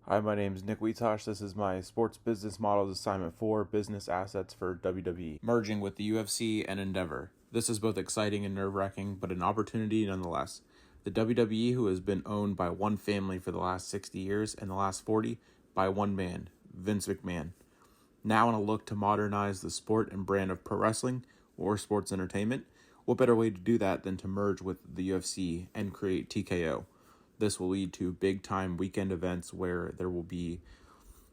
Hi, my name is Nick Weitoish. This is my sports business models assignment 4, business assets for WWE, merging with the UFC and Endeavor. This is both exciting and nerve-wracking, but an opportunity nonetheless. The WWE, who has been owned by one family for the last 60 years and the last 40 by one man, Vince McMahon. Now in a look to modernize the sport and brand of pro wrestling or sports entertainment, what better way to do that than to merge with the UFC and create TKO? This will lead to big-time weekend events where there will be,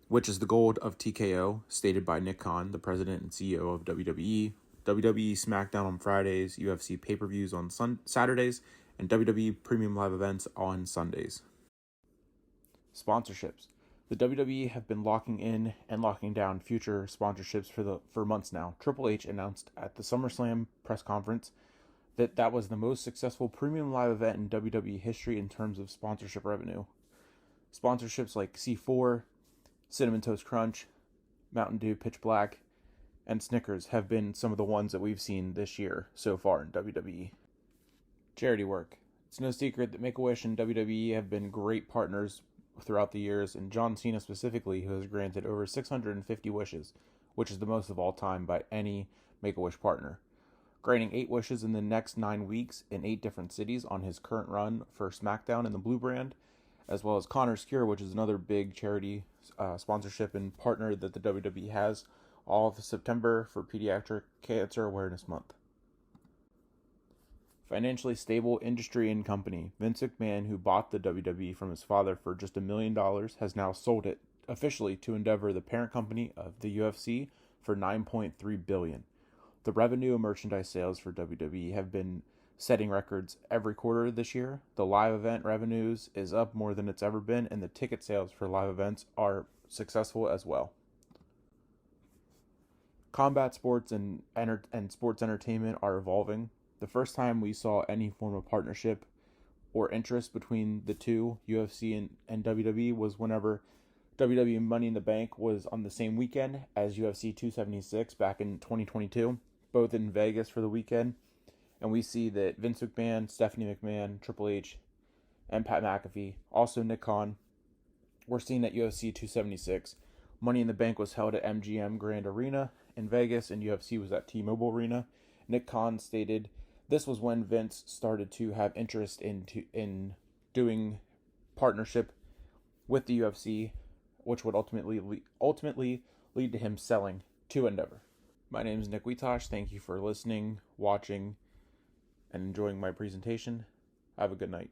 which is the goal of TKO, stated by Nick Khan, the president and CEO of WWE, WWE SmackDown on Fridays, UFC pay-per-views on Saturdays, and WWE premium live events on Sundays. Sponsorships. The WWE have been locking in and locking down future sponsorships for months now. Triple H announced at the SummerSlam press conference that was the most successful premium live event in WWE history in terms of sponsorship revenue. Sponsorships like C4, Cinnamon Toast Crunch, Mountain Dew Pitch Black, and Snickers have been some of the ones that we've seen this year so far in WWE. Charity work. It's no secret that Make-A-Wish and WWE have been great partners throughout the years, and John Cena specifically, who has granted over 650 wishes, which is the most of all time by any Make-A-Wish partner, granting 8 wishes in the next 9 weeks in 8 different cities on his current run for SmackDown in the Blue brand, as well as Connor's Cure, which is another big charity sponsorship and partner that the WWE has, all of September for Pediatric Cancer Awareness Month. Financially stable industry and company. Vince McMahon, who bought the WWE from his father for just $1 million, has now sold it officially to Endeavor, the parent company of the UFC, for $9.3 billion. The revenue and merchandise sales for WWE have been setting records every quarter this year. The live event revenues is up more than it's ever been, and the ticket sales for live events are successful as well. Combat sports and sports entertainment are evolving. The first time we saw any form of partnership or interest between the two, UFC and WWE, was whenever WWE Money in the Bank was on the same weekend as UFC 276 back in 2022, both in Vegas for the weekend. And we see that Vince McMahon, Stephanie McMahon, Triple H, and Pat McAfee, also Nick Khan, were seen at UFC 276. Money in the Bank was held at MGM Grand Arena in Vegas, and UFC was at T-Mobile Arena. Nick Khan stated this was when Vince started to have interest in doing partnership with the UFC, which would ultimately lead to him selling to Endeavor. My name is Nick Weitoish. Thank you for listening, watching, and enjoying my presentation. Have a good night.